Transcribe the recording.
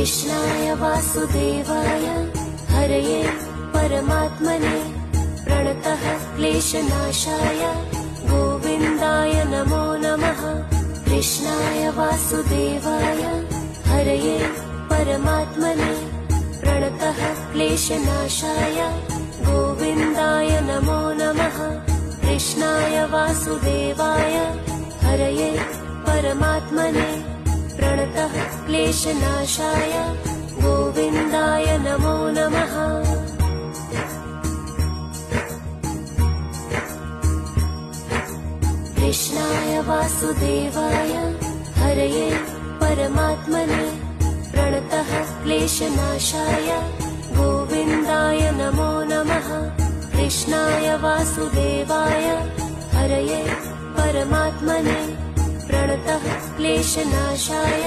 कृष्णाय वासुदेवाय हरये परमात्मने प्रणतः क्लेशनाशाय गोविन्दाय नमो नमः। कृष्णाय वासुदेवाय हरये परमात्मने प्रणतः क्लेशनाशाय गोविन्दाय नमो नमः। कृष्णाय वासुदेवाय हरये परमात्मने प्रणतः क्लेशनाशाय गोविन्दाय नमो नमः। कृष्णाय वासुदेवाय हरये परमात्मने प्रणतः क्लेशनाशाय गोविन्दाय नमो नमः। कृष्णाय वासुदेवाय हरये परमात्मने प्रणतः क्लेशनाशाय